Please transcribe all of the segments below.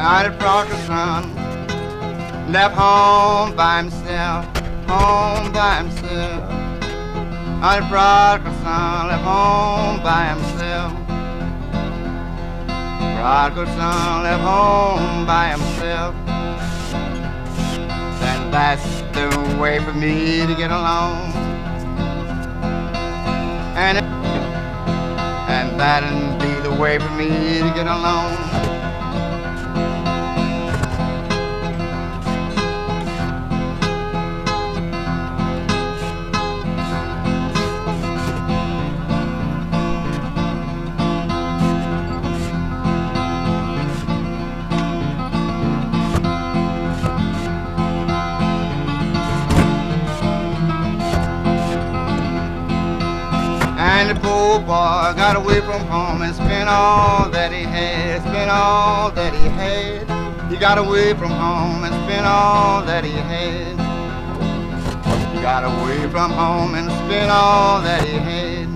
Out of production, left home by himself, home by himself. Out of production, left home by himself. Prodigal son left home by himself. And that's the way for me to get along. And that'll be the way for me to get along. And the poor boy got away from home and spent all that he had, spent all that he had. He got away from home and spent all that he had. He got away from home and spent all that he had.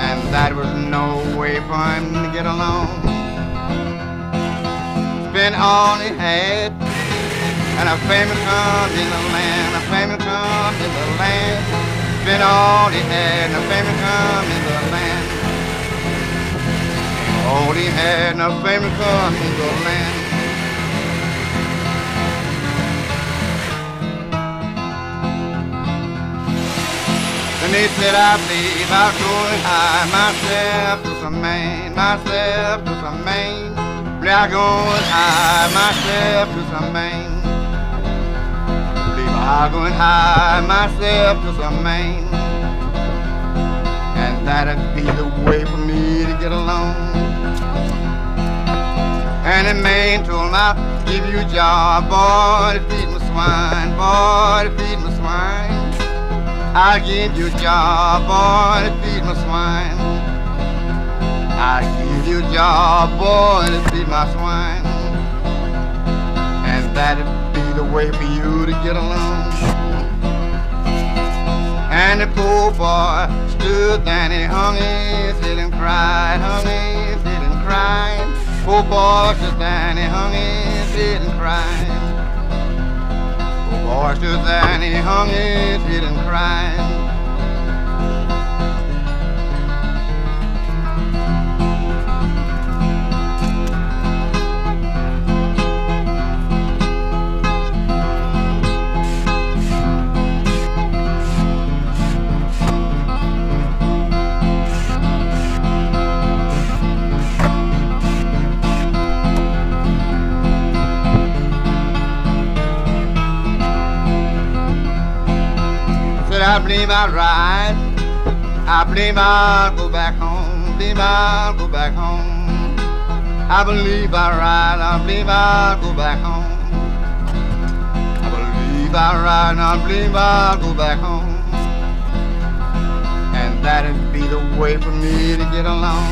And that was no way for him to get along. Spent all he had, and a famine comes in the land, a famine comes in the land. Spent all he had, and a famine come in the land. All he had, and a famine come in the land. Then they said, I believe I'll go and hide myself to some man, myself to some man. I'll go and hide myself to some man. I'll go and hide myself to some man. And that'd be the way for me to get along. And the man told me, I'll give you a job, boy, to feed my swine, boy, to feed my swine. I'll give you a job, boy, to feed my swine. I'll give you a job, boy, to feed my swine. And that'd be the way for you to get along. And the poor boy stood there and he hung his head and cried, hung his head and cried. Poor boy stood there and he hung his head and cried. Poor boy stood there and he hung his head and cried. I believe I'll ride, I believe I'll go back home, believe I'll go back home. I believe I'll ride, I believe I'll go back home. I believe I'll ride, I believe I'll go back home. And that'd be the way for me to get along.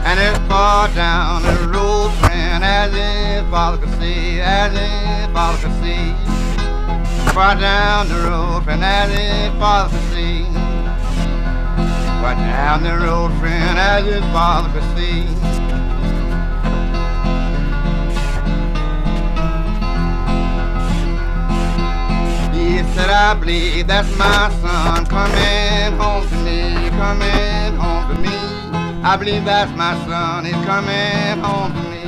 And it's far down the road, friend, as if father could see, as if father could see. Far down the road, friend, as if father could see. Far down the road, friend, as if father could see. He said, I believe that's my son coming home to me, coming home to me. I believe that's my son, he's coming home to me.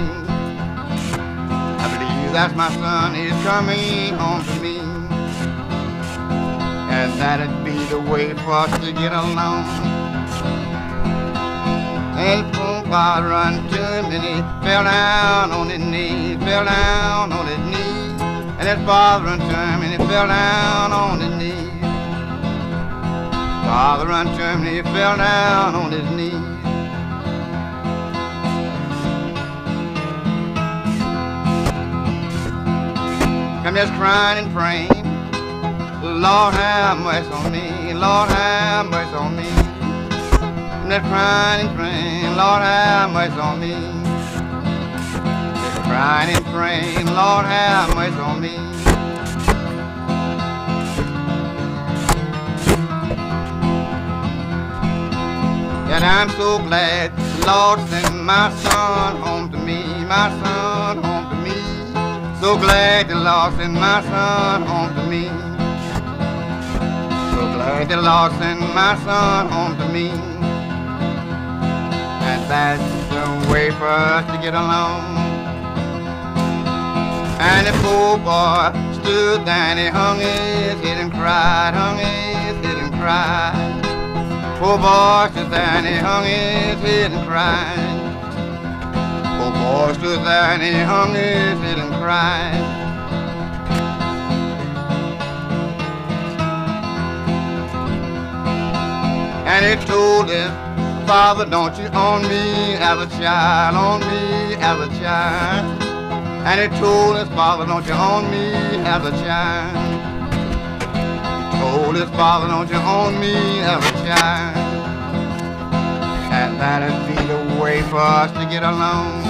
I believe that's my son, he's coming home to me. And that'd be the way for us to get along. And poor boy run to him and he fell down on his knee, fell down on his knee. And his father run to him and he fell down on his knee. Father run to him and he fell down on his knee. I'm just crying and praying. Lord have mercy on me, Lord have mercy on me. I'm just crying and praying, Lord have mercy on me. Just crying and praying, Lord have mercy on me. And I'm so glad the Lord sent my son home to me, my son home to me. So glad the Lord sent my son home to me. So glad the Lord sent my son home to me. And that's the way for us to get along. And the poor boy stood there and he hung his head and cried, hung his head and cried. Poor boy stood there and he hung his head and cried. Poor boy stood there and he hung his head and cried. And he told his father, don't you on me have a child, on me have a child. And he told his father, don't you on me have a child. Told his father, don't you on me have a child. And that'd be the way for us to get along.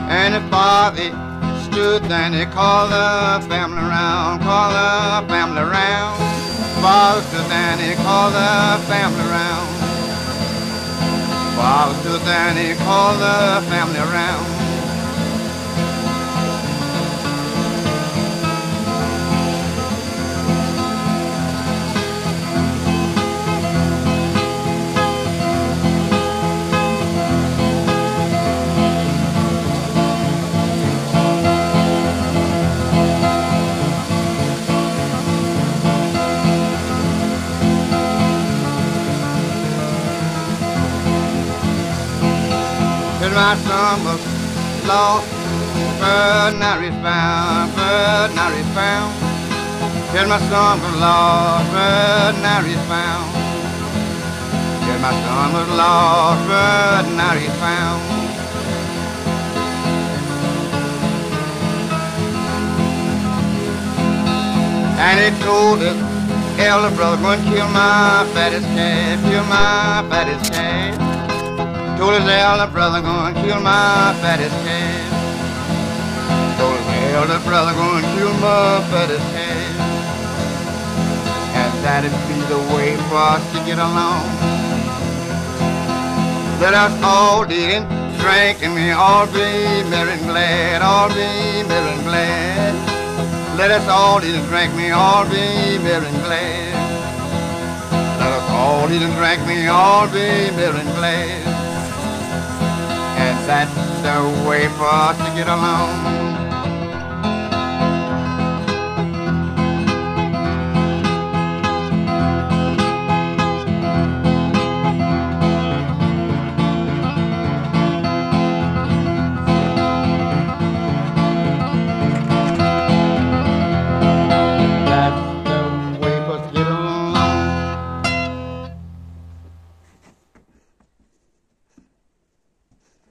And the father stood there and he called the family around, called the family around. Father stood there and he called the family around. Father stood there and he called the family around. My son was lost, but now he's found, but now he's found. Said my son was lost, but now he's found. Said my son was lost, but now he's found. And he told his elder brother, go and kill my fattest calf, kill my fattest calf. Told his elder brother, go and kill my fattest calf. Told his elder brother, go and kill my fattest calf. And that'd be the way for us to get along. Let us all eat and drink and we all be merry and glad, all be merry and glad. Let us all eat and drink, we all be merry and glad. Let us all eat and drink, we all be merry and glad. And that's the way for us to get along.